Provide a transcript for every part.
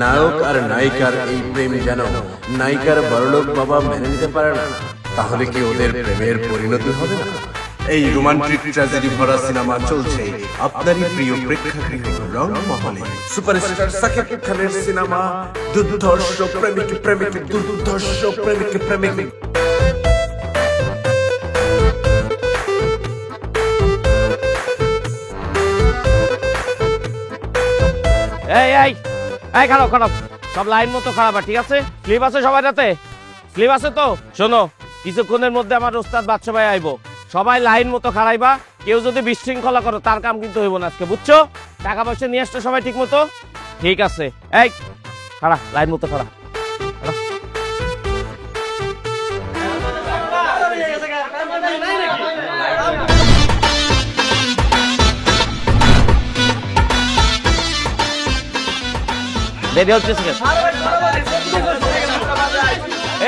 নায়ক আর নায়িকার এই প্রেম যেন নায়িকার বড়লোক বাবা মেনে নিতে পারে না, তাহলে কি ওদের প্রেমের পরিণতি হবে না? এই রোমান্টিক ট্র্যাজেডি ভরা সিনেমা চলছে আপনারই প্রিয় প্রেক্ষাগৃহ রংমহলে। সুপারস্টার শাকিব খানের সিনেমা দুর্ধর্ষ প্রেমিক প্রেমিক দুর্ধর্ষ প্রেমিক প্রেমিক। এই এই এই খারাপ খারাপ সব লাইন মতো খারাপ, ঠিক আছে? স্লিপ আছে সবাই, রাতে স্লিপ আছে তো? শোনো, কিছুক্ষণের মধ্যে আমার ওস্তাদ বাদশা ভাই আইবো, সবাই লাইন মতো খারাইবা। কেউ যদি বিশৃঙ্খলা করো তার কাম কিন্তু হইব না আজকে, বুঝছো? টাকা পয়সা নিয়ে আসছো সবাই ঠিক মতো, ঠিক আছে? এই খাড়া, লাইন মতো খাড়া। দেরি হচ্ছে,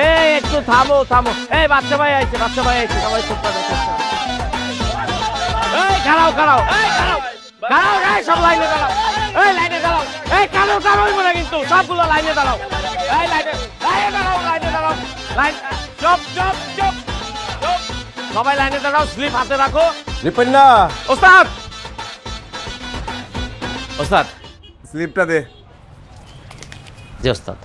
এই একটু থামো থামো। এই বাচ্চা ভাই আইছে, বাচ্চা ভাই আইছে, সবাই চুপ করো। এই খাড়াও খাড়াও, এই খাড়াও খাড়াও, এই সব লাইনে দাঁড়াও, এই লাইনে দাঁড়াও, এই কালো দাঁড়াও মানে কিন্তু সবগুলো লাইনে দাঁড়াও, এই লাইনে দাঁড়াও, লাইনে দাঁড়াও, লাইন চুপ চুপ চুপ চুপ, সবাই লাইনে দাঁড়াও। স্লিপ হাতে রাখো। রিপন্না, ওস্তাদ ওস্তাদ স্লিপটা দে। জি ওস্তাদ।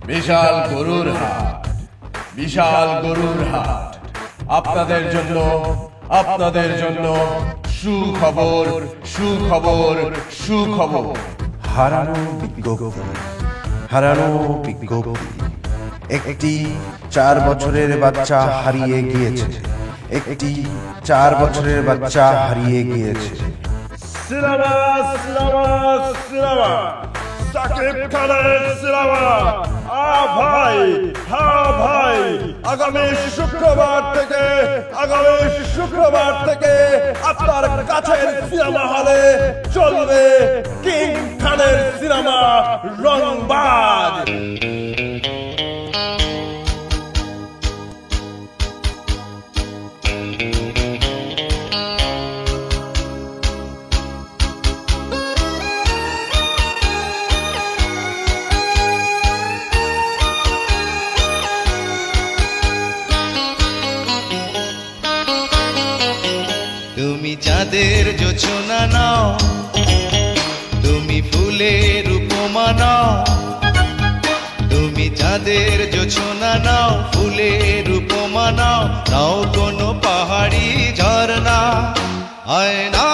বিশাল গরুর হাট, বিশাল গরুর হাট আপনাদের জন্য, আপনাদের জন্য সুখবর সুখবর সুখবর। হারানো বিজ্ঞপ্তি, হারানো বিজ্ঞপ্তি। একটি 4 বছরের বাচ্চা হারিয়ে গিয়েছে, একটি 4 বছরের বাচ্চা হারিয়ে গিয়েছে। সিনেমা সিনেমা সিনেমা শাকিব খানের সিনেমা। ভাই, হ্যাঁ ভাই, আগামী শুক্রবার থেকে আপনার কাছের সিনেমা হলে চলবে কিং খানের সিনেমা রংবাজ। তুমি চাঁদের জোছনা নাও, তুমি ফুলের উপমা নাও, তুমি চাঁদের জোছনা নাও, ফুলের উপমা নাও, নাও কোনো পাহাড়ি ঝরনা। আয়না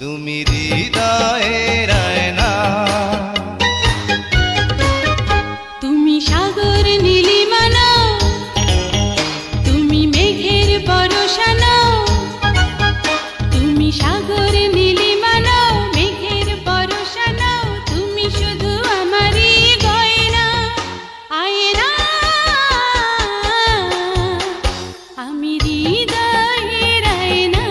তুমি হৃদয়ের আয়না, তুমি সাগর নীলিমা নাও, তুমি মেঘের বরষা নাও, তুমি সাগর নীলিমা নাও, মেঘের বরষা নাও, তুমি শুধু আমারই গয়না। আয়না আমি হৃদয়ের আয়না।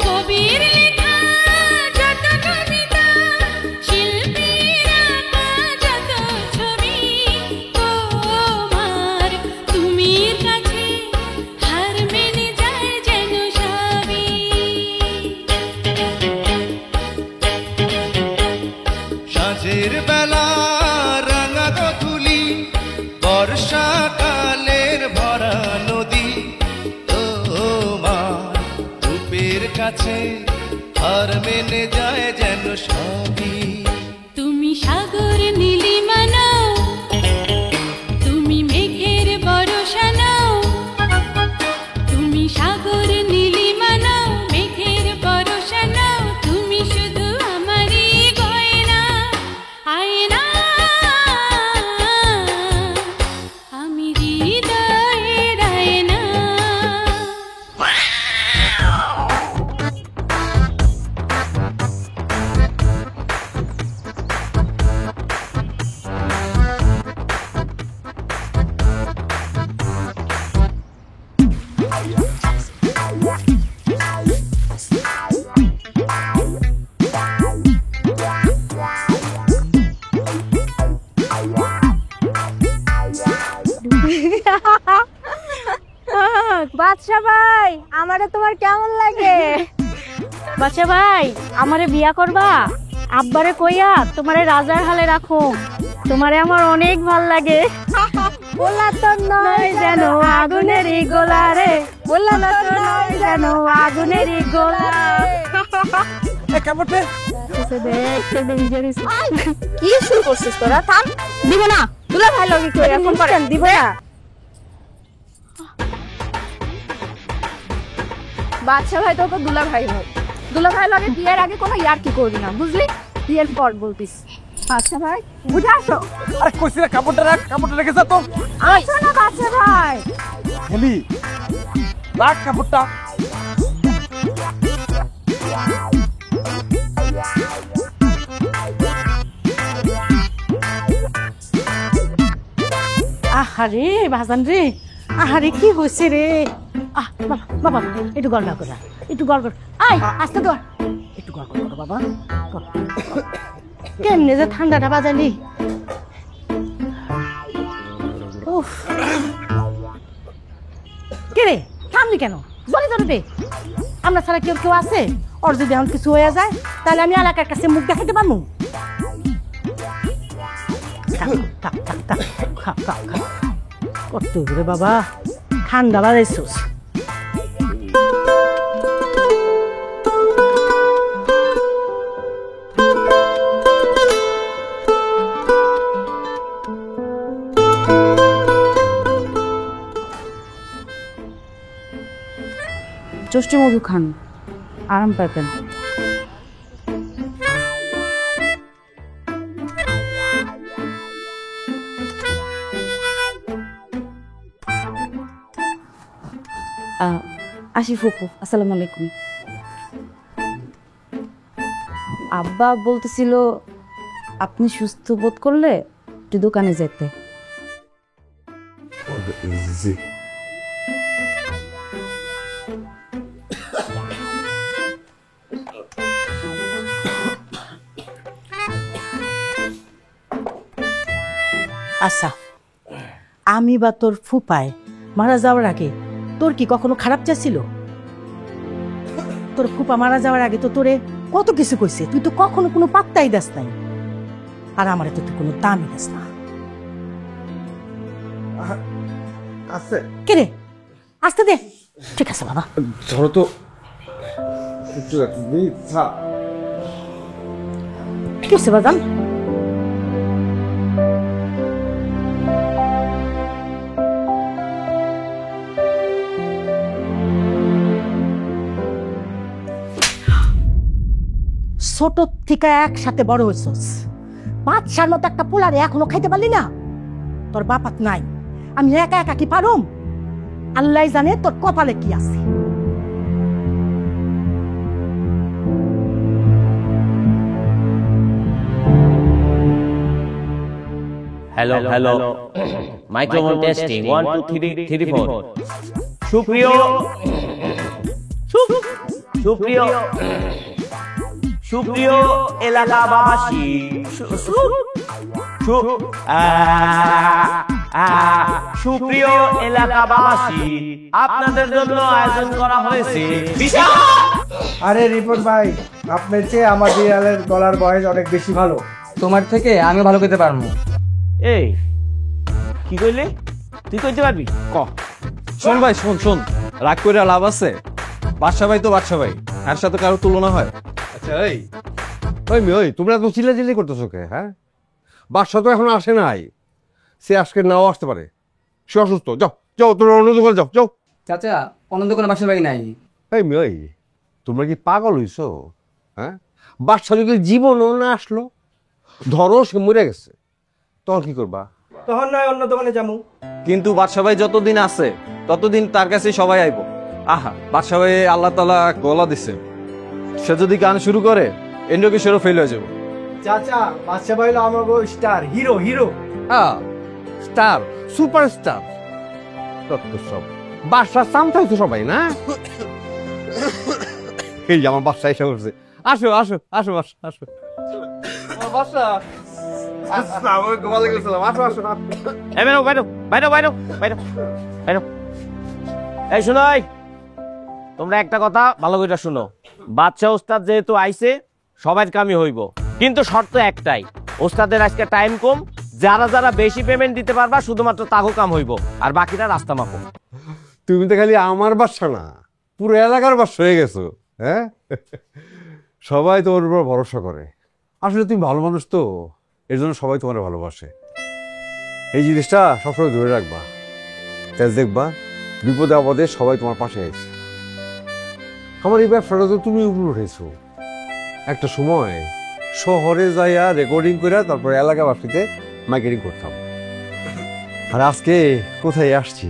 কবির লেখা যত কবিতা, শিল্পীর আঁকা যত ছবি, তোমার তুমির কাছে হার মেনে যায় যেন সবই। সাঁঝের বেলা রাঙা গধূলি, বর্ষাকালের ভরা নদী, তোমার রূপের কাছে হার মেনে যায় যেন সবই। তুমি সাগর নীলিমা নাও, তুমি মেঘের বরষা নাও, তুমি সাগর নীলিমা নাও, মেঘের বরষা নাও, তুমি শুধু আমারই গয়না। আয়না আমি হৃদয়ের আয়না। বাদশা ভাই আমারে তোমার কেমন লাগে? বাদশা ভাই আমারে বিয়া করবা? আব্বারে কইয়া তোমারে রাজার হালে রাখো, তোমারে আমার অনেক ভাল লাগে। বললা তো নয় যেন আগুনের গোলা রে, বললা না তো নয় যেন আগুনের গোলা। কি শুরু করছিস তোরা? থাম, দিব না। দুলা ভাই লগে কই এখন করেন দিব না। বাদশা ভাই তোকে দুলা ভাই হয়, দুলা ভাই লগে বিয়ের আগে কোনো ইয়ার কি করবি না, বুঝলি? বিয়ের পর বলতিস। বাদশা ভাই বুঝে আসো। আরে কইছি না কাপড়টা রাখ, কাপড়টা রেখে যা তো। আসো না বাদশা ভাই। হেলি রাখ কাপড়টা। আহারে বাজান রে, আহারে কি হয়েছে রে? আহ বাবা বাবা একটু গড় কর, একটু গড় কর। আয় আস্তে কর, একটু গড় কর বাবা। কেমনে যে ঠান্ডাটা বাজালি। উফ কে রে থামলি কেন? জলে জলে দে। আমরা ছাড়া কেউ কেউ আছে? ওর যদি এখন কিছু হয়ে যায় তাহলে আমি এলাকার কাছে মুখ দেখাতে পারবো? করতে হবে রে বাবা, ঠান্ডা বাজাইছিস। চষ্টি মধু খান, আরাম পাবেন। আসি ফুপু, আসসালামু আলাইকুম। আব্বা বলতেছিল আপনি সুস্থ বোধ করলে একটু দোকানে যেতে। আচ্ছা, আমি বা তোর ফুপায় মারা যাওয়ার আগে তোর কি কখনো খারাপ চাচ্ছিল? তোর ফুপা মারা যাওয়ার আগে তো তোরে কত কিছু কইছে, তুই তো কখনো কোনো পাত্তাই দাস নাই। আর আমারে তো তুই কোনো দামই দাস না। আছে কে রে? আসতে দে। ঠিক আছে বাবা, ধরো তো কি হচ্ছে বাজান? ছোট থেকে একসাথে বড় হয়েছস, বাদশার মতো একটা পোলারে এখনো খাইতে পারলি না? তোর বাপাত নাই, আমি একা একা কি পারুম? আল্লাহ জানে তোর কপালে কি আছে। Hello hello, microphone testing 1 2 3 3 4। সুপ্রিয় সুপ্রিয় সুপ্রিয় এলাকাবাসী, সুপ্রিয় এলাকাবাসী, আপনাদের জন্য আয়োজন করা হয়েছে বিশাল। আরে রিপোর্ট ভাই, আপনার চেয়ে আমার বিড়ালের গলার বয়স অনেক বেশি ভালো। তোমার থেকে আমি ভালো করতে পারবো। এই কি কইলে? তুই কইতে পারবি? ক। শোন ভাই, শোন শোন, রাগ করে লাভ আছে? বাদশা ভাই তো বাদশা ভাই, এর সাথে কারো তুলনা হয়? আচ্ছা এই ওই তোমরা তো চিল্লাচিল্লি করতেছো কে? হ্যাঁ, বাদশা তো এখন আসে নাই, সে আজকে নাও আসতে পারে, সে অসুস্থ। যাও যাও, তোমরা অন্য দোকানে যাও যাও। চাচা অন্য দোকানে বাসা ভাই নাই। এই তোমরা কি পাগল হইছো? হ্যাঁ, বাদশা যদি জীবনও না আসলো, ধরো সে মরে গেছে, তখন কি করবা? তখন নয় অন্য দোকানে যাবো। কিন্তু বাদশা ভাই যতদিন আছে ততদিন তার কাছে সবাই আইব। আহা, বাদশা ভাই আল্লাহ তাআলা গলা দিছে, সে যদি গান শুরু করে এন্ড্রো কিশোরও ফেল হয়ে যাবো। চাচা বাসা ভাই হলো আমার স্টার, হিরো হিরো। হ্যাঁ, স্টার, সুপারস্টার, তত সব বাদশা চামটা হইতো সবাই না। এই আমার বাদশা এসে করছে। আসো আসো আসো বাদশা আসো। বাদশা এই বেরো বেরো বেরো বেরো বেরো বেরো। এই শুনো, এই তোমরা একটা কথা ভালো করে শুনো। বাচ্চা ওস্তাদ যেহেতু আইছে সবার কামই হইব, কিন্তু শর্ত একটাই, ওস্তাদের আজকে টাইম কম, যারা যারা বেশি পেমেন্ট দিতে পারবা শুধুমাত্র তাকে কাম হইব, আর বাকিরা রাস্তা মাপো। তুমি তো খালি আমার বাসা না, পুরো এলাকার বাসা হয়ে গেছো। হ্যাঁ, সবাই তোমার উপর ভরসা করে। আসলে তুমি ভালো মানুষ তো, এর জন্য সবাই তোমার ভালোবাসে। এই জিনিসটা সবসময় ধরে রাখবা, তাই দেখবা বিপদে আপদে সবাই তোমার পাশে আছে। আমার এই ব্যবসাটা তো তুমি উপরে উঠেছো। একটা সময় শহরে যাইয়া রেকর্ডিং করে তারপরে এলাকাবাসীতে মার্কেটিং করতাম, আর আজকে কোথায় আসছি।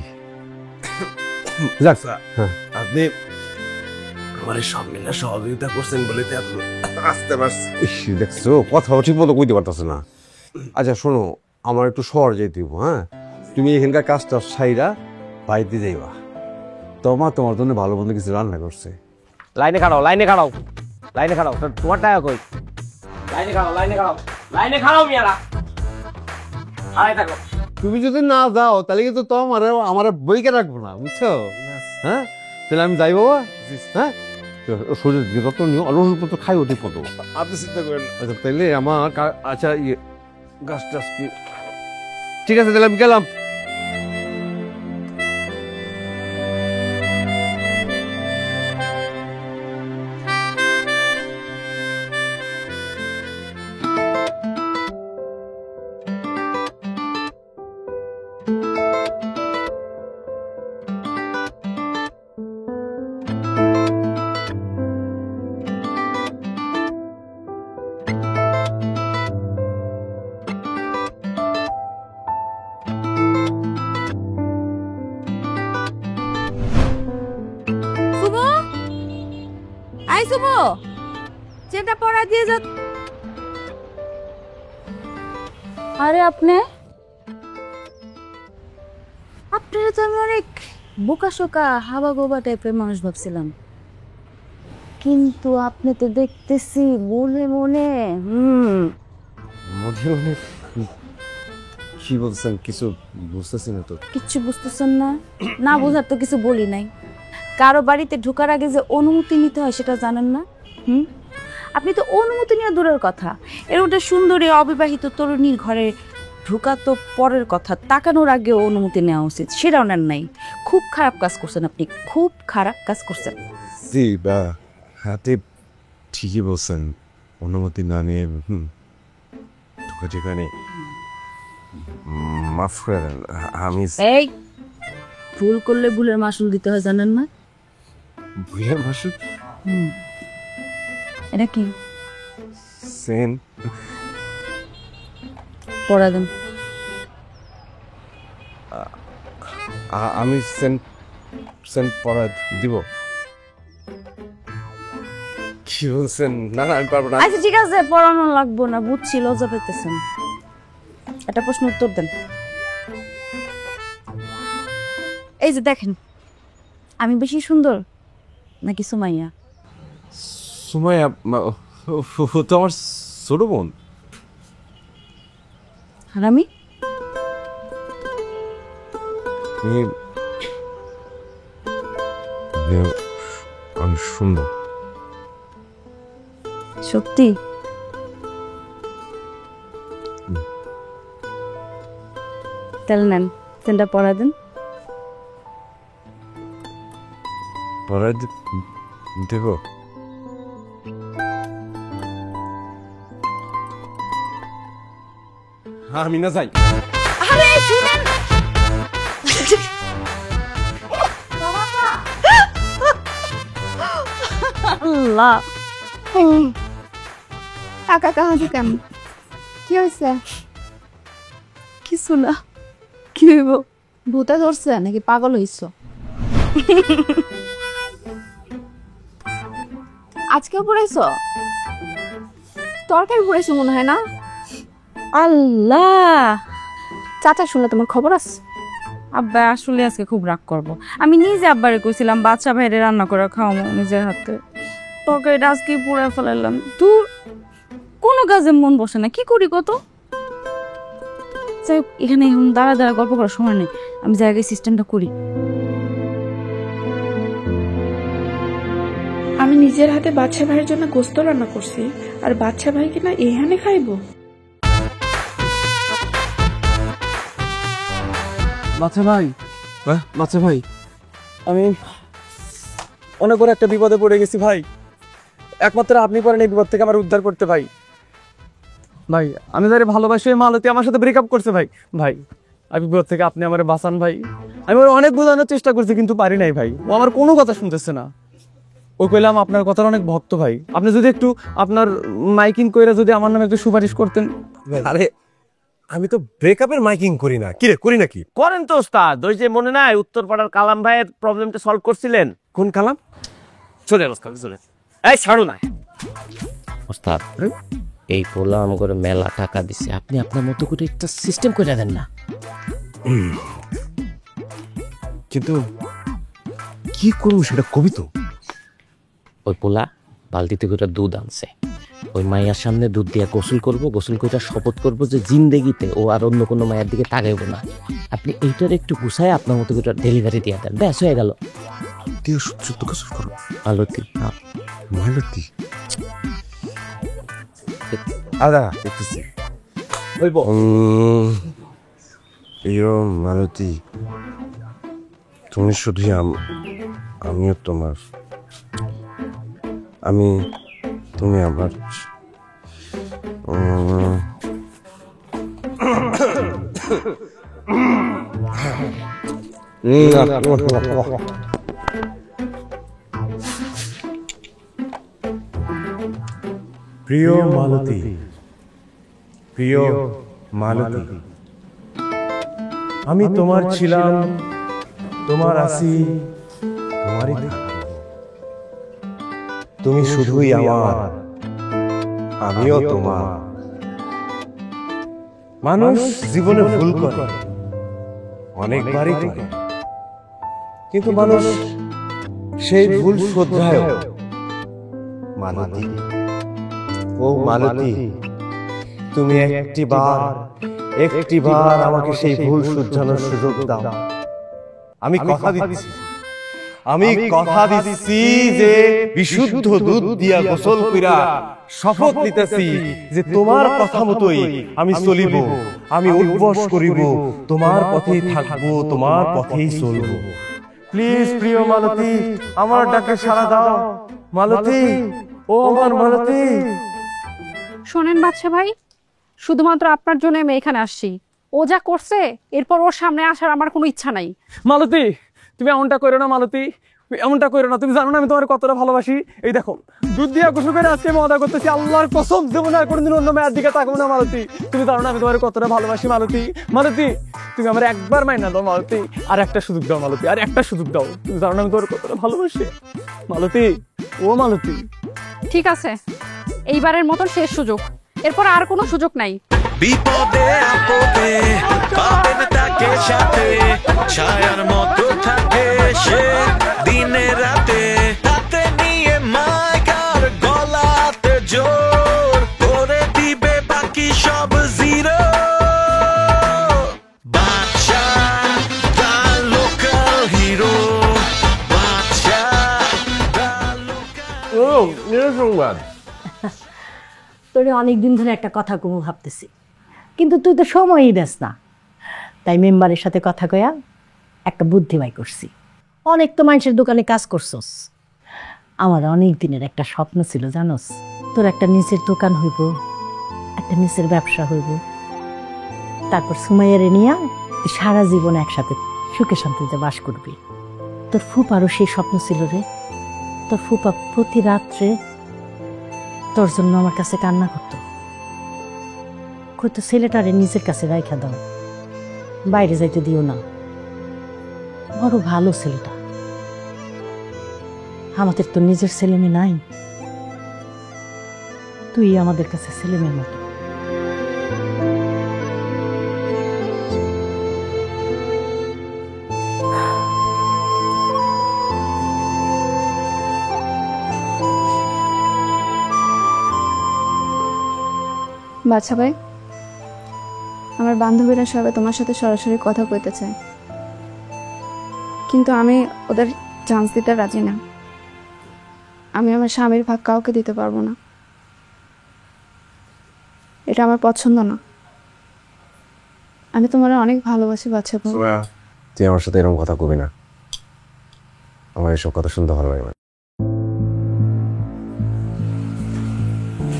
যাক, হ্যাঁ, আপনি আমার সব মিলে সহযোগিতা করছেন বলে তো আসতে পারছি। দেখছো কথাও ঠিক মতো কইতে পারতেছে না। আচ্ছা শোনো, আমার একটু শহর যেতে হইব। হ্যাঁ, তুমি এখানকার কাজটা সাইরা বাড়িতে যাইবা, তোমার জন্য ভালো মন্দ কিছু রান্না করছে। লাইনে খাড়াও, লাইনে খাড়াও, লাইনে খাড়াও, তোমার টাকা কই? লাইনে খাড়াও, লাইনে খাড়াও, লাইনে খাড়াও মিয়ারা, আয় থাকো। তুমি যদি না যাও তাহলে কিন্তু তো আমার বইকে রাখবো না, বুঝছো? হ্যাঁ, তাহলে আমি যাই বাবা। হ্যাঁ, শরীর যত্ন নিও, অলস খাই ওঠে কত, আপনি চিন্তা করেন। আচ্ছা তাহলে আমার আচ্ছা ইয়ে গাছ টাছ কি ঠিক আছে, তাহলে আমি গেলাম। যেটা পড়া দিয়ে যা। আরে আপনারা তো আমি অনেক বোকা শোকা হাবা গোবা টাইপের মানুষ ভাবছিলাম, কিন্তু আপনি তো দেখতেছি মনে মনে কি বলছেন? কিছু বুঝতেছি না তো। কিচ্ছু বুঝতেছেন না? না বোঝার তো কিছু বলি নাই। কারো বাড়িতে ঢোকার আগে যে অনুমতি নিতে হয় সেটা জানেন না? আপনি তো অনুমতি নেওয়া দূরের কথা, এর ওটা সুন্দরী অবিবাহিত তরুণীর ঘরে ঢোকা তো পরের কথা, তাকানোর আগে অনুমতি নেওয়া উচিত, সেটাও নেন নাই। খুব খারাপ কাজ করছেন আপনি, খুব খারাপ কাজ করছেন। জি বা হাতে ঠিকই বলছেন, অনুমতি না নিয়ে ঢোকা যেখানে। মাফ করে দেন, আমি এই ভুল করলে ভুলের মাসুল দিতে হয় জানেন না? ভুলের মাসুল? এটা কি? সেন পড়া দেন। আমি সেন পড়া দিব? কি বলছেন? না না আমি পারবো না। আচ্ছা ঠিক আছে, পড়ানো লাগবো না, বুঝছি লজ্জা পেতেছেন। একটা প্রশ্ন উত্তর দেন। এই যে দেখেন, আমি বেশি সুন্দর নাকি সুমাইয়া? সুমাইয়া তো আমার ছোট বোন। আর আমি? আমি সুন্দর। সত্যি? তাহলে নেন, সেনটা পড়া দেন। পড়া দেব? আমি না যাই। আরে শুনেন, আল্লাহ একা কাহাজু কেমন? কি হয়েছে? কিছু না। কি হইব? ভূতে ধরছে নাকি পাগল হইছ? আজকেও পড়াইছ? তরকারি পড়াইছো মনে হয় না? আল্লাহ, চাচা শুনলে তোমার খবর আছে? আব্বা আসলে আজকে খুব রাগ করবো। আমি নিজে আব্বারে কইছিলাম বাচ্চা ভাইরে রান্না করে খাওয়াবো নিজের হাতে, তরকারিটা আজকে পুড়ে ফেলাইলাম। তুই কোনো কাজে মন বসে না, কি করি কত? এখানে দাঁড়া দাঁড়া গল্প করার সময় নেই, আমি জায়গায় সিস্টেমটা করি। নিজের হাতে বাচ্চা ভাইয়ের জন্য গোস্ত রান্না করছি, আর বাচ্চা ভাই কিনা এখানে খাইবো? বাচ্চা ভাই, বাচ্চা ভাই, আমি অনেক বড় একটা বিপদে পড়ে গেছি ভাই। একমাত্র আপনি পারেন এই বিপদ থেকে আমার উদ্ধার করতে ভাই। ভাই আমি যারে ভালোবাসি, মালতী আমার সাথে ব্রেকআপ করছে ভাই। ভাই আমি বিপদ থেকে আপনি আমার বাঁচান ভাই। আমি ওর অনেক বোঝানোর চেষ্টা করছি কিন্তু পারি নাই ভাই, ও আমার কোনো কথা শুনতেছে না। ও কইলাম আপনার কথার অনেক ভক্ত ভাই, আপনি যদি একটু আপনার মাইকিং কইরা যদি আমার নামে একটু সুপারিশ করতেন। আরে আমি তো ব্রেকআপের মাইকিং করি না। কি রে, করি নাকি? করেন তো ওস্তাদ, ওই যে মনে নাই উত্তরপাড়ার কালাম ভাইয়ের প্রবলেমটা সলভ করছিলেন? কোন কালাম? চলে ওস্তাদ, চলে। এই ছাড়ো না ওস্তাদ, এই পোলা আমাকে মেলা টাকা দিছে, আপনি আপনার মতো করে একটা সিস্টেম করে দেন না। কিন্তু কি করবো সেটা কবি তো। ওই পোলা বালতিতে করে দুধ আনছে, ওই মাইয়ার সামনে দুধ দিয়ে গোসল করবো, গোসল করে শপথ করবো যে জিন্দেগিতে ও আর অন্য কোনো মায়ের দিকে তাকাইব না। আপনি এইটার একটু গুছায় আপনার মতো করে ডেলিভারি দিয়ে দেন, ব্যাস হয়ে গেল। গোসল করো মালতী, মালতী, আদা দেখতেছি। প্রিয় মালতী, তুমি শুধুই আমিও তোমার, তুমি আমার। প্রিয় মালতী, প্রিয় মালতী, আমি তোমার ছিলাম, তোমার আছি, তোমারই থাকবো। তুমি শুধুই আমার, আমিও তোমার। মানুষ জীবনে ভুল করে, অনেকবারই করে, কিন্তু মানুষ সেই ভুল শোধরায়। মালতী, ও মালতী, তুমি একটিবার আমাকে সেই ভুল শুধরানোর সুযোগ দাও। আমি কথা দিচ্ছি যে বিশুদ্ধ দুধ দিয়া গোসল কইরা শপথ নিতেছি যে তোমার কথা মতোই আমি চলিব, আমি উদ্বস করিব, তোমার পথেই থাকবো, তোমার পথেই চলব। প্লিজ প্রিয় মালতী, আমার ডাকে সাড়া দাও। মালতী, ও আমার মালতী। শোনেন বাচ্চা ভাই, শুধুমাত্র আপনার জন্য আমি এখানে আসছি। ও যা করছে এরপর ওর সামনে আসার আমার কোনো ইচ্ছা নাই। মালতী, তুমি এমনটা করো না মালতী, এমনটা করো না। তুমি জানো না আমি তোমার কতটা ভালোবাসি। এই দেখো দুধ দিয়া গোসল করে আজকে আমি অদা করতেছি, আল্লাহর কসম দেবো না কোনোদিন অন্য মেয়ের দিকে তাকাবো না মালতী। তুমি জানো না আমি তোমার কতটা ভালোবাসি মালতী। মালতী, তুমি আমার একবার মাইনা দাও মালতী, আর একটা সুযোগ দাও মালতী, আর একটা সুযোগ দাও। তুমি জানো না আমি তোমার কতটা ভালোবাসি মালতী, ও মালতী। ঠিক আছে, এইবারের মতন শেষ সুযোগ, এরপর আর কোনো সুযোগ নাই। বিপদে আপদে পাবেন তাকে সাথে, ছায়ার মতো থাকে সে দিনে রাতে, হাতে নিয়ে মাইকার গলাতে জোর করে দিবে বাকি সব জিরো। বাচ্চা দা লোকাল হিরো, বাচ্চা দা সংবাদ। তোরে অনেকদিন ধরে একটা কথা কমু ভাবতেছি, কিন্তু তুই তো সময়ই দেস না। তাই মেম্বারের সাথে কথা কয়া একটা বুদ্ধি বাই করছি। অনেক তো মানুষের দোকানে কাজ করছস, আমার অনেক দিনের একটা স্বপ্ন ছিল জানোস, তোর একটা নিচের দোকান হইব, একটা নিচের ব্যবসা হইব, তারপর সুমাইয়ারে নিয়া তুই সারা জীবন একসাথে সুখে শান্তিতে বাস করবি। তোর ফুপারও সেই স্বপ্ন ছিল রে। তোর ফুপা প্রতি রাত্রে তোর জন্য আমার কাছে কান্না করতো, কইতো ছেলেটারে নিজের কাছে রাইখা দাও, বাইরে যাইতে দিও না। বড় ভালো ছেলেটা। আমাদের তো নিজের ছেলে মেয়ে নাই, তুই আমাদের কাছে ছেলে মেয়ের মতো। বাচ্চা ভাই, আমার বান্ধবীরা সবাই তোমার সাথে সরাসরি কথা কইতে চায়, কিন্তু আমি ওদের চান্স দিতে রাজি না। আমি আমার স্বামীর ভাগ কাউকে দিতে পারবো না, এটা আমার পছন্দ না। আমি তোমার অনেক ভালোবাসি বাচ্চা ভাই। তুই আমার সাথে এরকম কথা কবি না, আমার এসব কথা শুনতে ভালো লাগে না।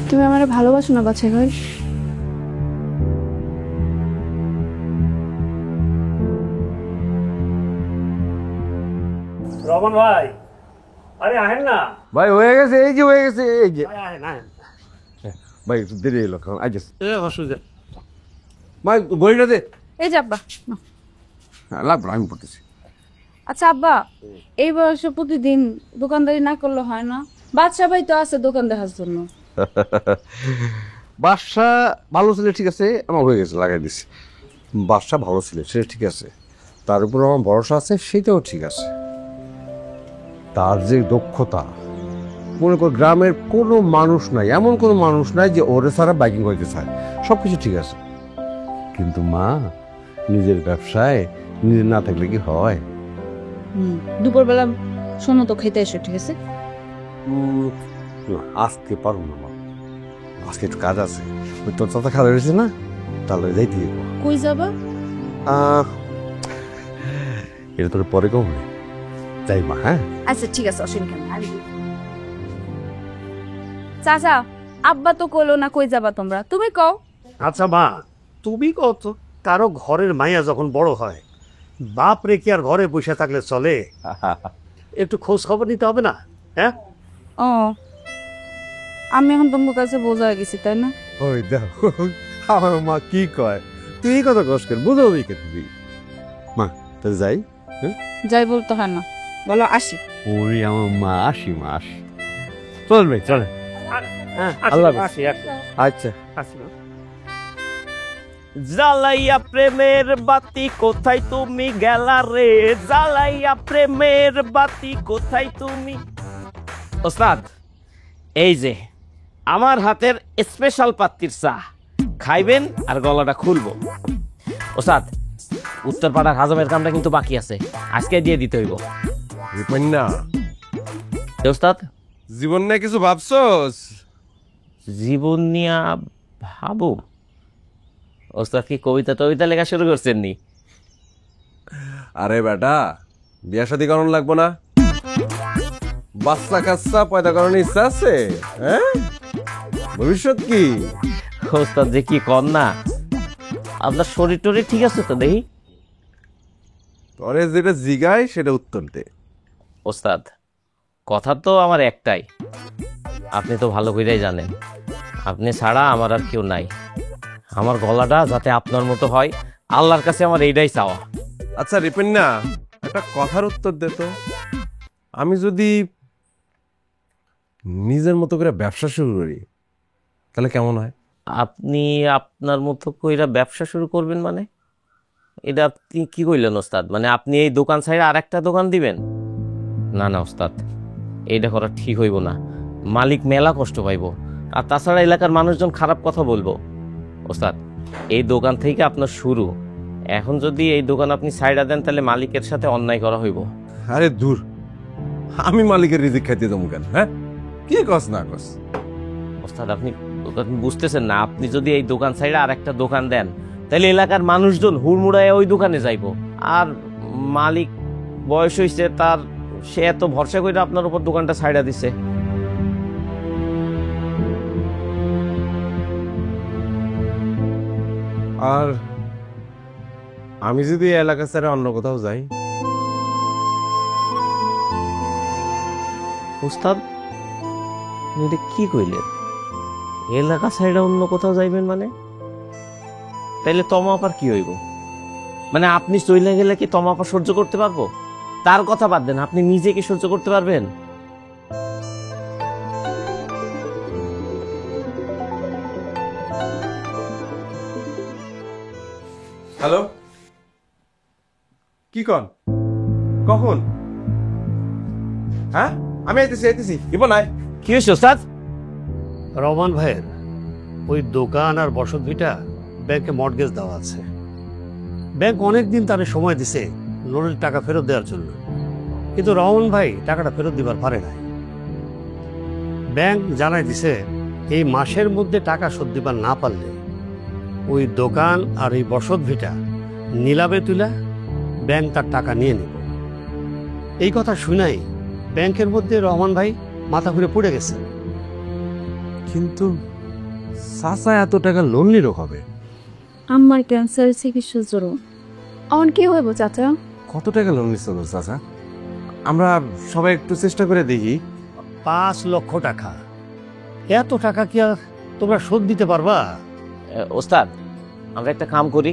তুমি আমার ভালোবাসো না বাচ্চা ভাই? রমন ভাই, আরে আহেন না ভাই। হয়ে গেছে, এই যে হয়ে গেছে, এই যে আহেন আহেন। ভাই একটু দেরি এলো, আই জাস্ট অসুবিধা ভাই বইটা দে। এই যে আব্বা, লাগবে আমি পড়তেছি। আচ্ছা আব্বা, এই বয়সে প্রতিদিন দোকানদারি না করলে হয় না? বাচ্চা ভাই তো আছে দোকান দেখার জন্য। বাসা ভালো ছিল, ঠিক আছে, আমার হয়ে গেছে, লাগাই দিছি। বাসা ভালো ছিল, সেটা ঠিক আছে, তার উপর আমার ভরসা আছে, সেটাও ঠিক আছে। তার যে দক্ষতা, মনে কর গ্রামের কোনো মানুষ নাই, এমন কোনো মানুষ নাই যে ওরে ছাড়া বাইকিং করতে চায়, সব কিছু ঠিক আছে। কিন্তু মা, নিজের ব্যবসায় নিজে না থাকলে কি হয়? দুপুরবেলা শোনো তো খেতে এসো, ঠিক আছে? আজকে পারবো না মা, আজকে একটু কাজ আছে। ওই তোর চাচা খাওয়া হয়েছে না, তাহলে যাইতে দিব। কই যাবা? এটা তোর পরে কম হয়, যাই মা। হ্যাঁ আচ্ছা ঠিক আছে, অসুবিধা নেই। চাচা, আব্বা তো কইলো না কই যাবা তোমরা, তুমি কও। আচ্ছা মা, তুমি কত কারো ঘরের মাইয়া যখন বড় হয়, বাপ রে কি আর ঘরে বসে থাকলে চলে? একটু খোঁজ খবর নিতে হবে না? হ্যাঁ, ও আমি এখন তোমার কাছে বোঝা হয়ে গেছি, তাই না? ওই দেখো আমার মা কি কয়, তুই কথা কষ্ট কর, বুঝাবি কে তুই? মা তাহলে যাই। যাই বলতে হয় না, বলো আসি। ওরে আমার মা, আসি মা, আসি। চল ভাই, চলে। আল্লাহ হাফেজ। আচ্ছা আসি। জ্বালাইয়া প্রেমের বাতি কোথায় তুমি গেলা রে, জ্বালাইয়া প্রেমের বাতি কোথায় তুমি। ওস্তাদ, এই যে আমার হাতের স্পেশাল পাত্তির চা খাইবেন আর গলাটা খুলবো। ওস্তাদ, উত্তরপাড়ার হাজমের কামটা কিন্তু বাকি আছে, আজকে দিয়ে দিতে হইব। না ওস্তাদ, জীবন নিয়ে কিছু ভাবছস? জীবন নিয়ে ভাবো? ওস্তাদ কি কবিতা টবিতা লেখা শুরু করছেন নি? আরে বেটা, বিয়া শাদী করানো লাগবো না? বাচ্চা কাচ্চা পয়দা করানোর ইচ্ছা আছে? হ্যাঁ, ভবিষ্যৎ কি? ওস্তাদ যে কি কর না, আপনার শরীর টরীর ঠিক আছে তো দেখি? তোরে যেটা জিগায় সেটা উত্তর দে। ওস্তাদ, কথা তো আমার একটাই, আপনি তো ভালো করেই জানেন আপনি ছাড়া আমার আর কেউ নাই। আমার গলাটা যাতে আপনার মতো হয়, আল্লাহর কাছে আমার এইটাই চাওয়া। আচ্ছা রিপেন না, একটা কথার উত্তর দে তো। আমি যদি নিজের মতো করে ব্যবসা শুরু করি তাহলে কেমন হয়? আপনি আপনার মতো কইরা ব্যবসা শুরু করবেন মানে? এটা আপনি কি কইলেন ওস্তাদ? মানে আপনি এই দোকান ছাইড়া আর একটা দোকান দিবেন? না না ওস্তাদ, এইটা করা ঠিক হইব না, মালিক মেলা কষ্ট পাইব, আর তাছাড়া এলাকার মানুষজন খারাপ কথা বলবো। ওস্তাদ, এই দোকান থেকে আপনার শুরু, এখন যদি এই দোকান আপনি ছাইড়া দেন তাহলে মালিকের সাথে অন্যায় করা হইব। আরে দূর, আমি মালিকের রিজিক খাইতে দেবো কেন? হ্যাঁ, কি কস না কস? ওস্তাদ, আপনি বুঝতেছেন না, আপনি যদি এই দোকান ছাইড়া আর একটা দোকান দেন তাহলে এলাকার মানুষজন হুড়মুড়ায় ওই দোকানে যাইব, আর মালিক বয়স হইছে তার, সে এত ভরসা করে আপনার উপর দোকানটা ছাইড়া দিছে। আর আমি যদি এলাকা ছেড়ে অন্য কোথাও যাই? ওস্তাদ, এটা কি কইলেন? এলাকা ছাইড়া অন্য কোথাও যাইবেন মানে? তাইলে তমা আপার কি হইব? মানে আপনি চলে গেলে কি তমা আপা সহ্য করতে পারবো? তার কথা বাদ দেন, আপনি নিজে কি সহ্য করতে পারবেন? হ্যালো, কি কন? কখন? হ্যাঁ, আমি আইতেছি ইবো নাই। কি হয়েছে ওস্তাদ? রহমান ভাইয়ের ওই দোকান আর বসত ভিটা ব্যাংকে মর্টগেজ দেওয়া আছে। ব্যাংক অনেকদিন তার সময় দিছে লোনের টাকা ফেরত দেওয়ার জন্য, কিন্তু রহমান ভাই টাকাটা ফেরত দিবার পারে নাই। ব্যাংক জানাই দিছে এই মাসের মধ্যে টাকা শোধ দিবার না পারলে ওই দোকান আর এই বসত ভিটা নিলামে তুলা ব্যাংক তার টাকা নিয়ে নেব। এই কথা শুনাই ব্যাংকের মধ্যে রহমান ভাই মাথা ঘুরে পড়ে গেছে। কিন্তু চাচা এত টাকা লোন নিল হবে? আমার ক্যান্সার চিকিৎসার জন্য। অন কি হইব চাচা? কত টাকা লোন নিচ্ছ চাচা? আমরা সবাই একটু চেষ্টা করে দেখি। 5 লক্ষ টাকা। এত টাকা কি আর তোমরা শোধ দিতে পারবা? ওস্তাদ, আমরা একটা কাম করি,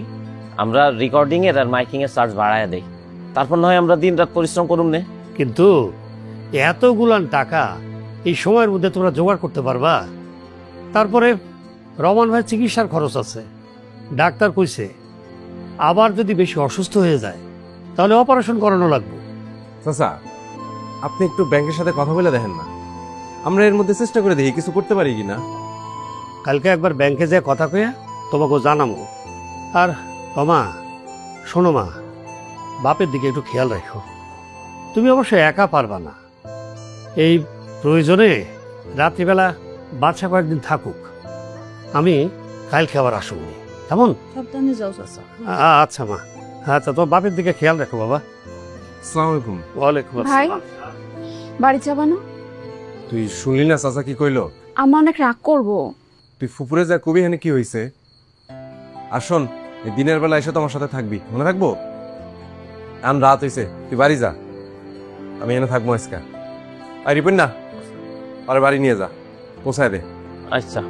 আমরা রেকর্ডিং এর আর মাইকিং এর চার্জ বাড়ায় দেই, তারপর নয় আমরা দিন রাত পরিশ্রম করুম নে। কিন্তু এতগুলান টাকা এই সময়ের মধ্যে তোমরা জোগাড় করতে পারবা? তারপরে রহমান ভাই চিকিৎসার খরচ আছে, ডাক্তার কইছে আবার যদি বেশি অসুস্থ হয়ে যায় তাহলে অপারেশন করানো লাগবে। চাচা, আপনি একটু ব্যাংকের সাথে কথা বলে দেখেন না, আমরা এর মধ্যে চেষ্টা করে দেখি কিছু করতে পারি কিনা। কালকে একবার ব্যাংকে যেয়ে কথা কইয়া তোমাকে জানাবো। আর মা শোনো মা, বাপের দিকে একটু খেয়াল রাখো। তুমি অবশ্য একা পারবা না, এই প্রয়োজনে রাত্রিবেলা বাচ্চা কয়েকদিন থাকুক, আমি কালকে আবার আসুনি, কেমন? সাবধানে যাও চাচা। আচ্ছা মা, আচ্ছা তোমার বাপের দিকে খেয়াল রাখো বাবা। আসসালামু আলাইকুম। ওয়ালাইকুম ভাই, আসসালাম। বাড়ি যাবা না? তুই শুনলি না চাচা কি কইলো? আমার অনেক রাগ করবো। তুই ফুপুরে যা কবি হেনে কি হয়েছে। আর শোন, এই দিনের বেলা এসে তো আমার সাথে থাকবি, মনে থাকবো? এখন রাত হয়েছে, তুই বাড়ি যা, আমি এনে থাকবো আজকে। আর রিপন না, আর বাড়ি নিয়ে যা, পৌঁছায় দে। আচ্ছা।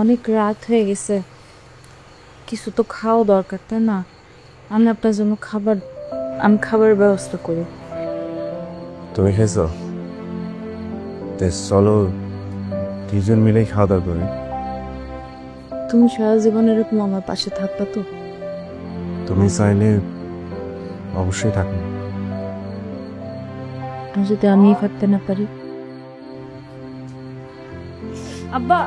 অনেক রাত হয়ে গেছে, কিছু তো খাওয়া দরকার, তাই না? আমি আপনার জন্য খাবারের ব্যবস্থা করি। তুমি খেয়েছো? চলো দুজন মিলেই খাওয়া দাওয়া করি। তুমি সারা জীবন এরকম আমার পাশে থাকবা তো? তুমি চাইলে অবশ্যই থাকবে। আর যদি আমি থাকতে না পারি? আব্বা,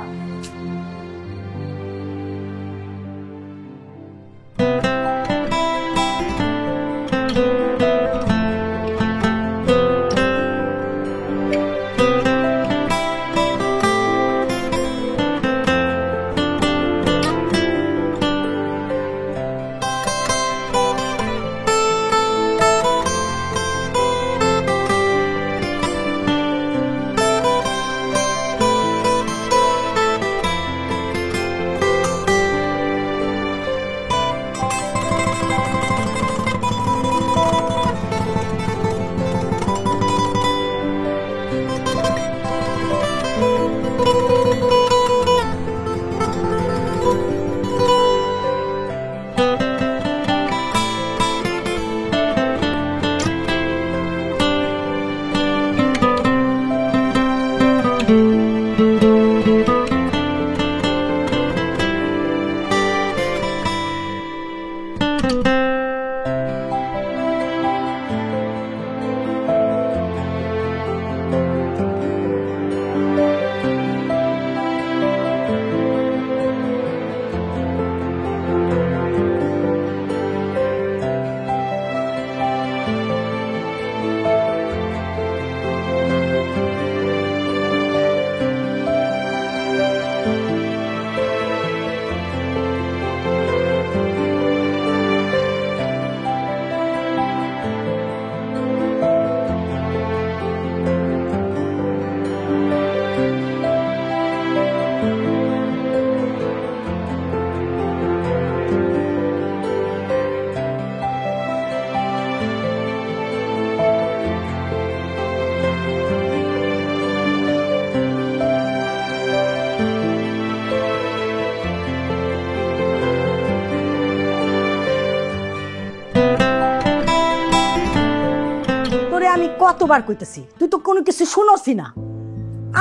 কতবার কইতেছি, তুই তো কোনো কিছু শুনোসি না।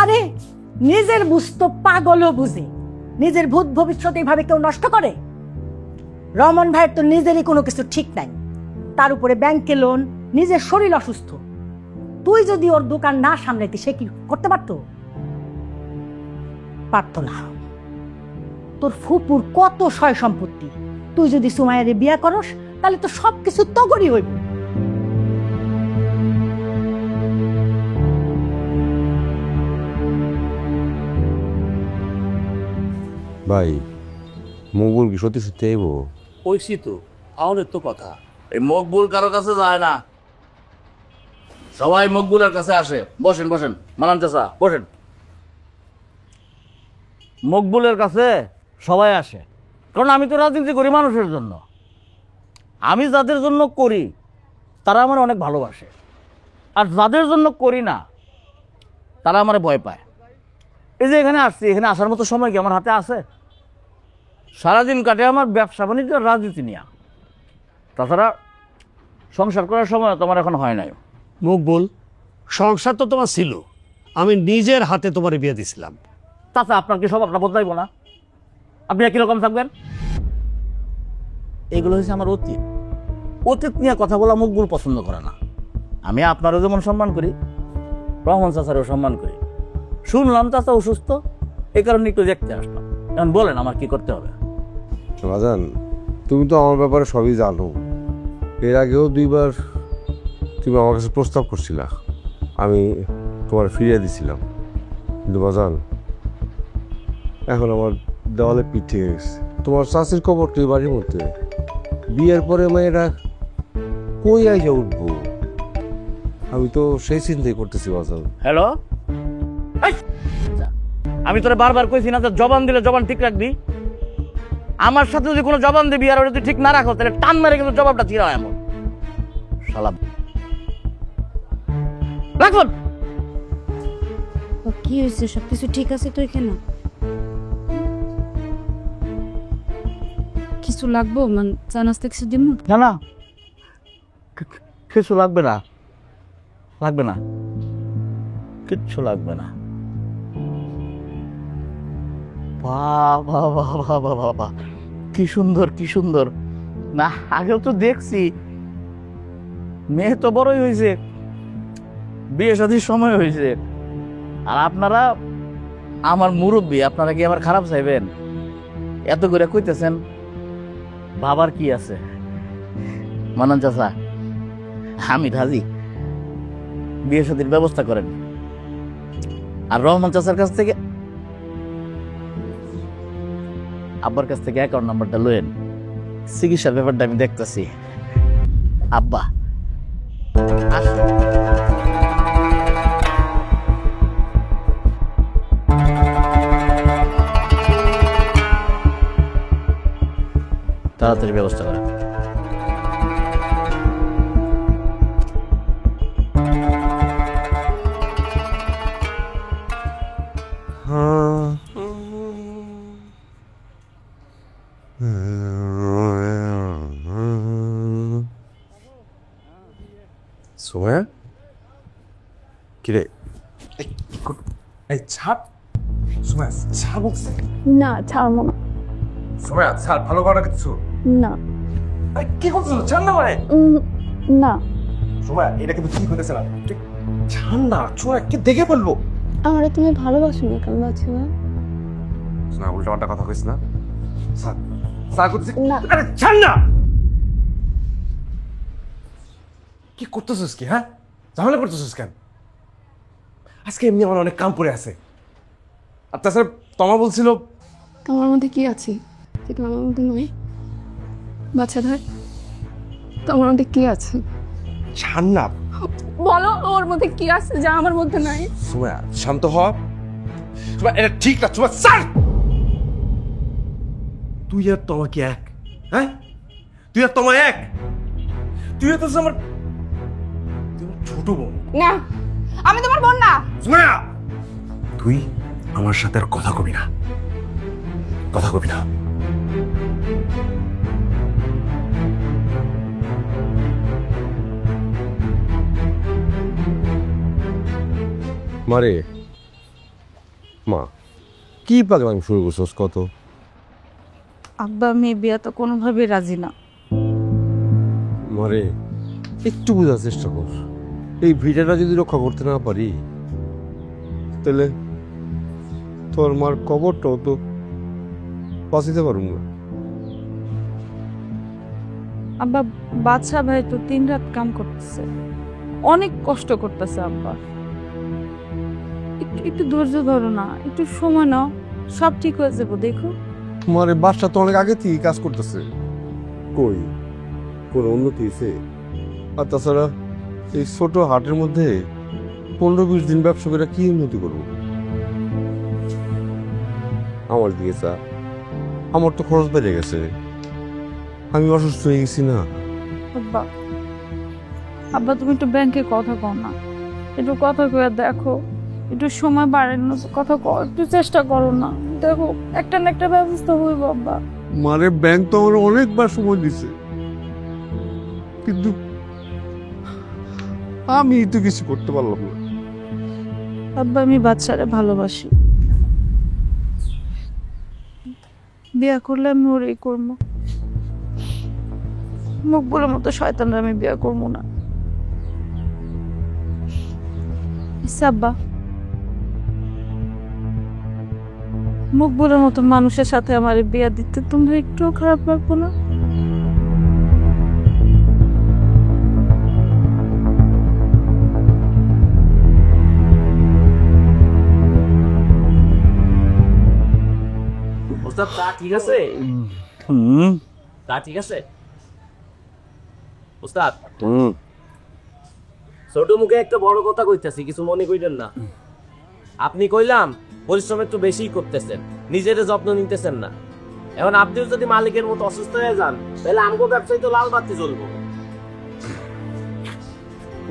আরে নিজের বুঝতো পাগলও বুঝে, নিজের ভূত ভবিষ্যৎ এইভাবে কেউ নষ্ট করে? রমন ভাইয়ের তো নিজেরই কোনো কিছু ঠিক নাই, তার উপরে ব্যাংকে লোন, নিজের শরীর অসুস্থ। তুই যদি ওর দোকান না সামলাইতি সে কি করতে পারতো? পারতো না। তোর ফুপুর কত সয় সম্পত্তি, তুই যদি সুমাইয়ারে বিয়া করস তাহলে তো সবকিছু তগরই হইব। ভাই মকবুল কি সত্যি সত্যি আইব? কইছি তো, আমাদের তো কথা। এই মকবুল কারো কাছে যায় না, সবাই মকবুলের কাছে আসে। বসেন বসেন মানান চাচা, বসেন। মকবুলের কাছে সবাই আসে, কারণ আমি তো রাজনীতি করি মানুষের জন্য। আমি যাদের জন্য করি তারা আমার অনেক ভালোবাসে, আর যাদের জন্য করি না তারা আমার ভয় পায়। এই যে এখানে আসছি, এখানে আসার মতো সময় কি আমার হাতে আছে? সারাদিন কাটে আমার ব্যবসা বাণিজ্য রাজনীতি নিয়ে। তাছাড়া সংসার করার সময় তোমার এখন হয় নাই। মকবুল, সংসার তো তোমার ছিল, আমি নিজের হাতে তোমার বিয়ে দিছিলাম। তাছাড়া আপনার কি স্বভাবটা বদলাইব না? আপনি একই রকম থাকবেন? এগুলো হচ্ছে আমার অতীত। অতীত নিয়ে কথা বলা মকবুল পছন্দ করে না। আমি আপনারও যেমন সম্মান করি, রহমান চাচারও সম্মান করি। শুনলাম চাচা অসুস্থ, এই কারণে একটু দেখতে আসলাম। এখন বলেন আমার কি করতে হবে? বাজান, তুমি তো আমার ব্যাপারে সবই জানো। এর আগেও 2 বার তুমি আমার কাছে প্রস্তাব করছিলা, আমি তোমার ফিরিয়ে দিছিলাম। কিন্তু বাজান, এখন আমার দেওয়ালে পিঠ থেকে গেছে। তোমার চাষির কবরটি বাড়ির মধ্যে। বিয়ের পরে মেয়েরা কই আইয়া উঠবো, আমি তো সেই চিন্তাই করতেছি বাজান। হ্যালো, আমি তোরে বারবার কইছি না যে জবান দিলে জবান ঠিক রাখবি। আমার সাথে যদি কোনো জবান দিবি আর যদি ঠিক না রাখো তাহলে টান মেরে কিন্তু জবাবটা চিরা হয় এমন। শালা রাখুন। কি হয়েছে? সবকিছু ঠিক আছে তো এখানে? কিছু লাগবো? চা নাস্তা কিছু দিব? না না, কিছু লাগবে না, লাগবে না, কিচ্ছু লাগবে না। বাবা বাবা বাবা বাবা, কি সুন্দর কি সুন্দর। না আগেও তো দেখছি, মেয়ে তো বড়ই হয়েছে, বিয়ে শাদীর সময় হয়েছে। আর আপনারা আমার মুরব্বী, আপনারা কি আমার খারাপ চাইবেন? এত করে কইতেছেন, বাবার কি আছে? মানান চাচা, আমি রাজি, বিয়ে শাদীর ব্যবস্থা করেন। আর রহমান চাচার কাছ থেকে, আব্বার কাছ থেকে অ্যাকাউন্ট নাম্বারটা লয়েন, চিকিৎসার ব্যাপারটা আমি দেখতেছি। আব্বা তাড়াতাড়ি ব্যবস্থা করেন। সোয়া, কিরে? এই ছাড় সুমাইয়া, ছাড় বলছি। না ছাড়বো না। সুমাইয়া ছাড়, ভালো করে কিছু না। কি করছিস? ছাড় না মানে। না সুমাইয়া, এটা কিন্তু ঠিক হতেছে না। ছাড় না, ছোঁয়া কে দেখে ফেলবো। আমারে তুমি ভালোবাসো না কেন বাচ্চা? না, উল্টা পাল্টা কথা কইস না। ছাড়, ছাড় করছিস না। আরে ছাড় না। কি করতেছিস কি? হ্যাঁ, ঝামেলা করতেছিস কেন? আজকে এমনি আমার অনেক কাম পড়ে আছে। আর তাছাড়া তমা বলছিল তোমার মধ্যে কি আছে যেটা আমার মধ্যে নয়? বাচ্চা ধর, তোমার মধ্যে কি আছে? ছাড় না। বলো ওর মধ্যে কি আছে যা আমার মধ্যে নাই? সুমাইয়া শান্ত হ। সুমাইয়া, এটা ঠিক না। সুমাইয়া ছাড়। তুই আর তমা কি এক? হ্যাঁ, তুই আর তমা এক? তুই তো আমার ছোট বোন। না, আমি তোমার বোন না। সুমাইয়া, তুই আমার সাথে আর কথা কবি না, কথা কবি না। মারে মা, কি পাগলাম শুরু করছস? কত আব্বা, মেয়ে বিয়া তো কোনোভাবেই রাজি না। মারে, একটু বোঝার চেষ্টা কর। এই ভিটাটা যদি রক্ষা করতে না পারি তাহলে তোর মার কবরটাও তো বাঁচিতে পারুম না। আব্বা বাদশা ভাই তো 3 রাত কাম করতেছে, অনেক কষ্ট করতেছে আব্বা। একটু ধৈর্য ধরো না, একটু সময় নাও, সব ঠিক হয়ে যাবো। দেখো তোমার এই বাসটা তো অনেক আগে থেকে কাজ করতেছে, কই কোন উন্নতি হয়েছে? আর তাছাড়া এই ছোট হাটের মধ্যে 15-20 দিন ব্যবসা করে কি উন্নতি করবো? আমার দিকে চা, আমার তো খরচ বেড়ে গেছে, আমি অসুস্থ হয়ে গেছি না। আব্বা আব্বা তুমি একটু ব্যাংকে কথা কও না, একটু কথা কয়ে দেখো, একটু সময় বাড়ানোর কথা কও, একটু চেষ্টা করো না। দেখো একটা না একটা ব্যবস্থা হইব আব্বা। মারে ব্যাংক তো আমার অনেকবার সময় দিছে, কিন্তু আমি তো কিছু করতে পারলাম না। আব্বা আমি বাচ্চারে ভালোবাসি, বিয়া করলে আমি ওরই করবো। মুখ বলার মতো শয়তানরা আমি বিয়া করবো না। আব্বা মুখ বলার মতো মানুষের সাথে আমার বিয়া দিতে তোমরা একটুও খারাপ লাগবো না? ওস্তাদ তা ঠিক আছে? তা ঠিক আছে ওস্তাদ? ছোট মুখে একটা বড় কথা কইতাছি, কিছু মনে কইলেন না। আপনি কইলাম পরিশ্রম একটু বেশি করতেছেন, নিজের যত্ন নিতেছেন না। এখন আপনিও যদি মালিকের মতো অসুস্থ হয়ে যান তাহলে আমগো ব্যবসায় তো লাল বাতি জ্বলবো।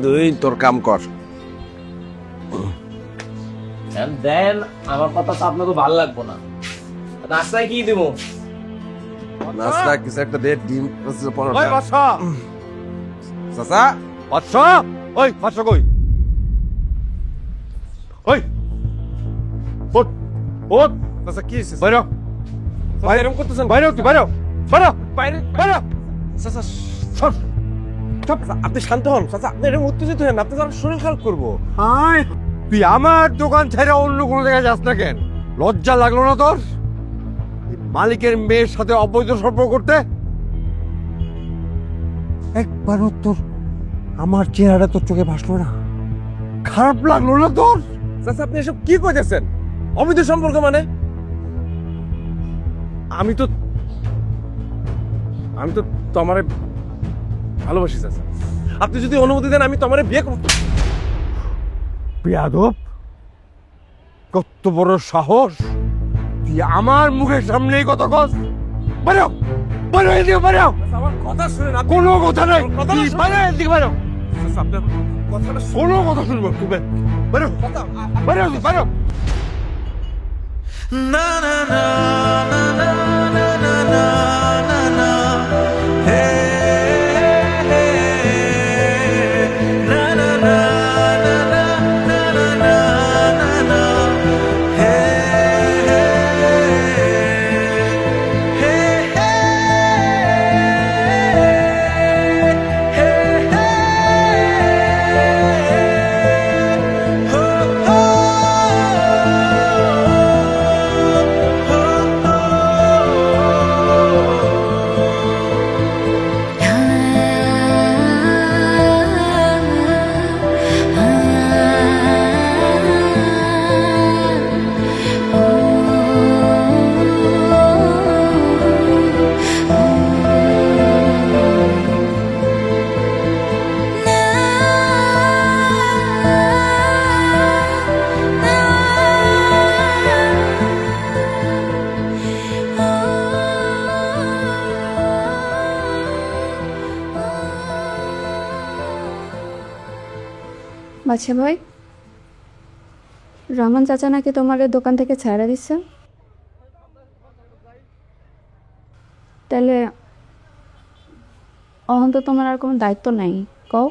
তুই তোর কাম কর। দেন আমার কথা তো আপনাকে ভালো লাগবো না। নাস্তায় কি দিব? নাস্তা কিছু একটা দে, ডিম পরোটা। ওই বাদশা, চাচা বাদশা, ওই বাদশা কই? ওই ওঠ ওঠ, চাচা কি হয়েছে? বাইরে বাইরে এরকম করতেছেন? বাইরে তুই বাইরে বাইরে বাইরে বাইরে। চাচা সব সব আপনি শান্ত হন চাচা, আপনি এরকম উত্তেজিত হন, আপনি তো শরীর খারাপ করবো। হাই, তুই আমার দোকান ছেড়ে অন্য কোনো জায়গায় যাস না কেন? লজ্জা লাগলো না তোর মালিকের মেয়ের সাথে অবৈধ সম্পর্ক করতে? একবারও তোর আমার চেহারাটা তোর চোখে ভাসলো না? খারাপ লাগলো না তোর? চাচা আপনি এসব কি কইতেছেন? অবৈধ সম্পর্ক মানে? আমি তো তোমারে ভালোবাসি চাচা, আপনি যদি অনুমতি দেন আমি তোমারে বিয়ে করব। বেয়াদব, কত বড় সাহস! তুই আমার মুখের সামনে এই কথা কস? বেরো বেরো এদিকে বেরো। আমার কথা শুনেন। কোনো কথা নাই, কথা তুই বেরো এদিকে বেরো। চাচা আপনার কথাটা কোনো কথা শুনবো তুই বেরো বেরো বেরো বেরো। না না না না না না না না না হে হে না না না না না না না না হে হে বাদশা ভাই, রহমান চাচা নাকি তোমার দোকান থেকে ছাড়া দিচ্ছে? তাহলে অহন তো তোমার আর কোনো দায়িত্ব নাই, কও?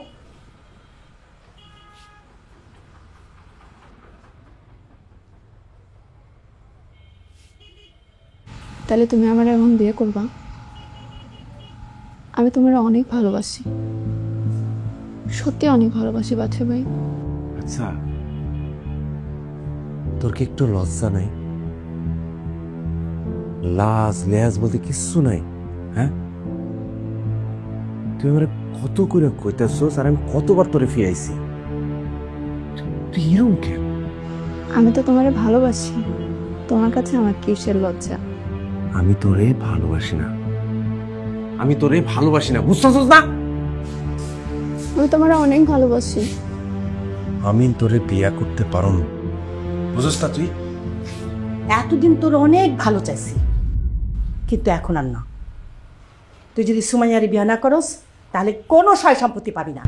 তাহলে তুমি আমার এখন বিয়ে করবা? আমি তোমার অনেক ভালোবাসি, সত্যি অনেক ভালোবাসি বাচ্চা ভাই। আচ্ছা, তোর কি একটু লজ্জা নাই? লাজ লেজ বলতে কিচ্ছু নাই? হ্যাঁ, তুই আমার কত করে কইতেছস আর আমি কতবার তোরে ফিরাইছি, তুই এরকম কেন? আমি তো তোমারে ভালোবাসি, তোমার কাছে আমার কিসের লজ্জা? আমি তোরে ভালোবাসি না, আমি তোরে ভালোবাসি না, বুঝতেছস না? আমি তোমারে অনেক ভালোবাসি। আমি তোরে বিয়া করতে পারো না, বুঝছ না? তুই এতদিন তোর অনেক ভালো চাইছি, কিন্তু এখন আর না। তুই যদি সুমাইয়ারে বিয়া না করস তাহলে কোনো সয় সম্পত্তি পাবি না।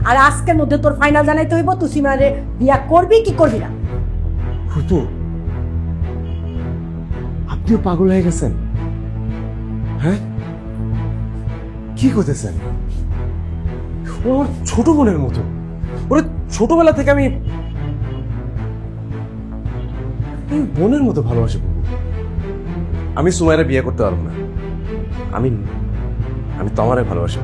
আর আজকের মধ্যে তোর ফাইনাল জানাইতে হইব তুই সুমাইয়ারে বিয়া করবি কি করবি না। ফুটু, আপনিও পাগল হয়ে গেছেন? হ্যাঁ, কি করতেছেন? ও আমার ছোট বোনের মতো, ওরে ছোটবেলা থেকে আমি বোনের মতো ভালোবাসি। আমি সুমাইয়ারে বিয়ে করতে পারবো না, আমি তোমারে ভালোবাসি।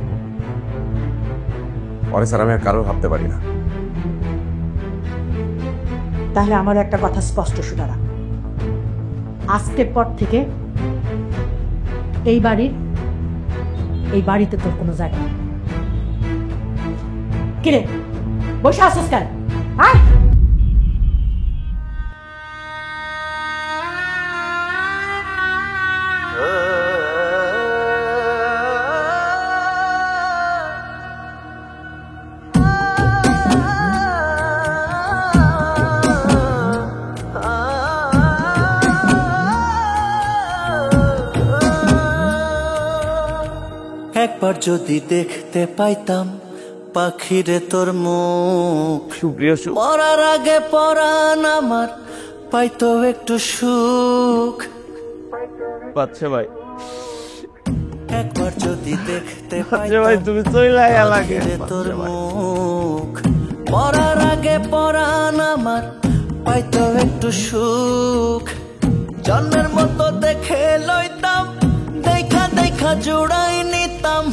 ওরে স্যার আমি আর কারো ভাবতে পারি না। তাহলে আমার একটা কথা স্পষ্ট শুনে রাখ, আজকের পর থেকে এই বাড়িতে তোর কোনো জায়গা নেই। কিরে বসে আসছিস কেন? আয় একবার যদি দেখতে পাইতাম পাখিরে তোর মুখ, মরার আগে পরাণ আমার পাইতো একটু সুখ। বাচ্চা ভাই, একবার যদি দেখতে ভাই তুমি চইলাই লাগে তোর মুখ, মরার আগে পরাণ আমার পাইতো একটু সুখ। জন্মের মতো দেখে লইতাম, দেখা দেখা জোড়াই নিতাম।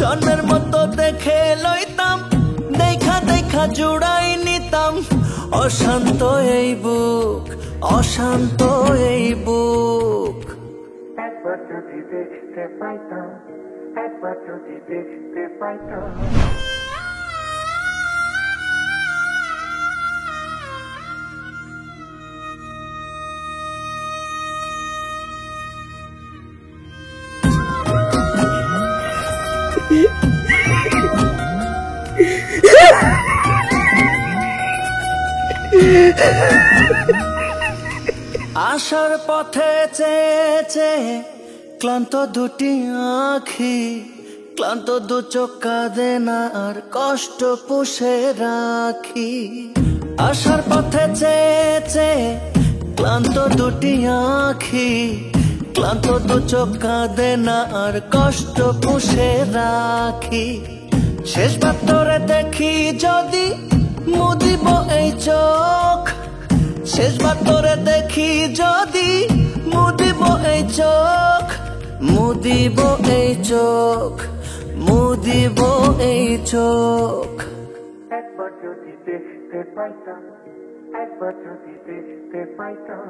জন্মের মতো দেখে লইতাম, দেখা দেখা জোড়াই নিতাম। অশান্ত এই বুক, অশান্ত এই বুক। একবার যদি দেখতে পাইতাম, একবার যদি দেখতে পাইতাম। আসার পথে চেয়ে ক্লান্ত দুটি আঁখি, ক্লান্ত দু চোখ কাঁদে না আর কষ্ট পুষে রাখি। আসার পথে চেয়ে ক্লান্ত দুটি আঁখি, ক্লান্ত দু চোখ কাঁদে না আর কষ্ট পুষে রাখি। শেষবার তোরে দেখি যদি মুদিব এই চোখ, শেষবার তোরে দেখি যদি মুদিব এই চোখ, মুদিব এই চোখ, মুদিব এই চোখ। একবার যদি দেখতে পাইতাম, একবার যদি দেখতে পাইতাম।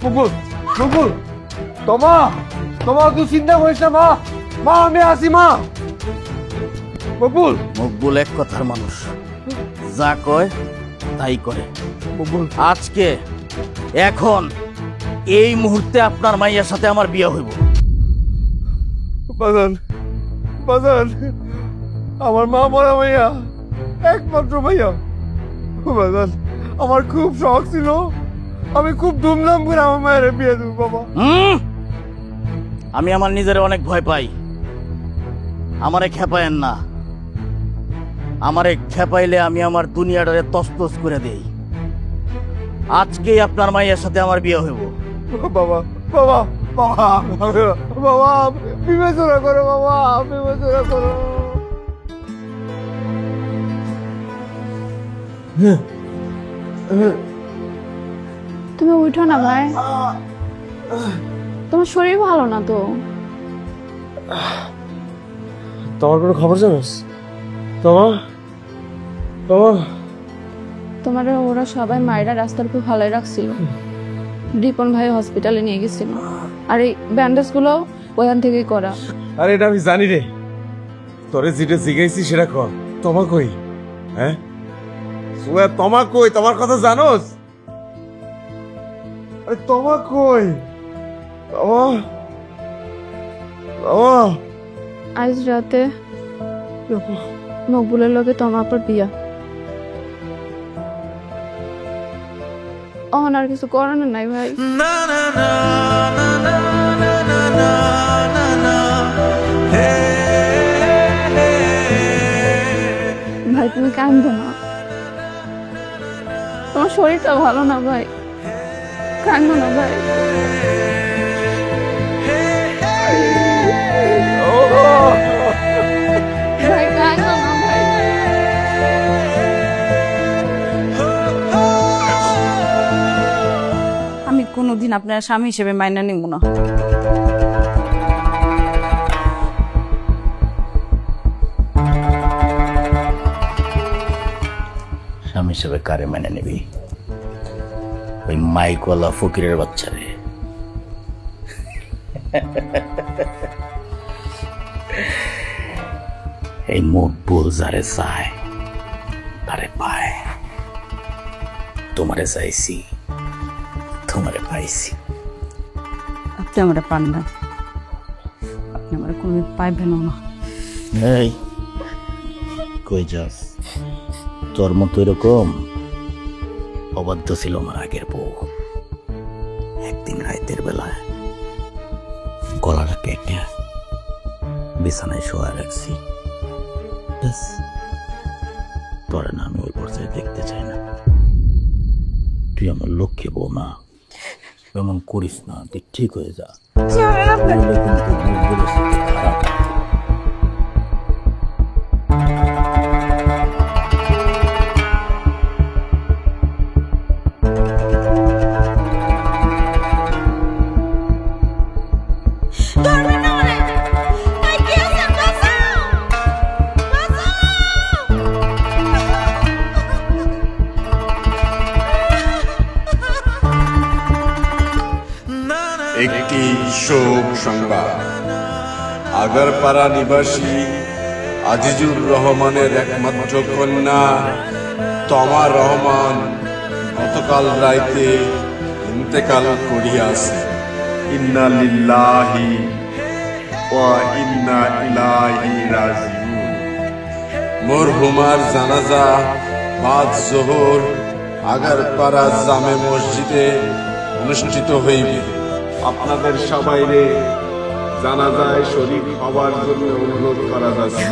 বকুল বকুল তোমা তোমা তুই চিন্তা করিস না মা মা আমি আসি মা বকুল মকবুল এক কথার মানুষ, যা কয় তাই করে। আজকে এখন এই মুহূর্তে আপনার মাইয়ার সাথে আমার বিয়ে হইব। বাজান বাজান আমার মা মরা মাইয়া একমাত্র মাইয়া বাজান আমার খুব শখ ছিল আমি খুব ধুমধাম করে আমার মায়ের বিয়ে দেবো বাবা। আমি আমার নিজের অনেক ভয় পাই, আমারে খেপায়েন না। আমারে খেপাইলে আমি আমার দুনিয়াটারে তছতছ করে দেই। আজকেই আপনার মাইয়ের সাথে আমার বিয়ে হইব। বাবা বাবা বাবা বাবা বিবেচনা করো বাবা বিবেচনা করো। তুমি উঠো না ভাই, তোমার শরীর ভালো না তো। তোমার কোনো খবর জানোস? তোমার তোমার ওরা সবাই মায়েরা রাস্তার উপর ভালোই রাখছিল, রিপন ভাই হসপিটালে নিয়ে গেছিল, আর এই ব্যান্ডেজ গুলো ওখান থেকেই করা। আরে এটা আমি জানি রে, তোরে যেটা জিগাইছি সেটা কর। তোমা কই? হ্যাঁ সুয়া তোমা কই? তোমার কথা জানোস? আরে তোমা কই? আজ রাতে মকবুলের লগে তোমার পর বিয়া। আর কিছু করানোর নাই ভাই। ভাই তুমি কান্দো না, তোমার শরীরটা ভালো না ভাই, কান্দো না ভাই। ভাই কান্দো না ভাই। আমি কোনোদিন আপনার স্বামী হিসেবে মাইনা নিব না। স্বামী হিসেবে কারে মেনে নিবি? ওই মাইকওয়ালা ফকিরের বাচ্চারে। এই মকবুল যারে চায় তারে পায়। তোমারে চাইছি, তোমারে পাইছি। আপনি আমার পান না, আপনি আমার কোনোদিন পাইবেন না। এই কই যাস? তোর মতো এরকম অবাধ্য ছিল আমার আগের বউ। একদিন রাতের বেলায় গলাটা কেটে বিছানায় শোয়া রাখছি। তোরে না আমি ওই পর্যায়ে দেখতে চাই না। তুই আমার লক্ষ্যে বউ না, এমন করিস না, তুই ঠিক হয়ে যা। কিন্তু খারাপ। একটি শোক সংবাদ। আগারপাড়া নিবাসী আজিজুর রহমানের একমাত্র কন্যা তমা রহমান গতকাল রাইতে ইন্তেকাল করিয়াছে। ইন্না লিল্লাহি ওয়া ইন্না ইলাইহি রাজিউন। মরহুমার জানাজা বাদ জোহর আগারপাড়া জামে মসজিদে অনুষ্ঠিত হইবে। আপনাদের সবাইরে জানাজায় শরীক হওয়ার জন্য অনুরোধ করা যাচ্ছে।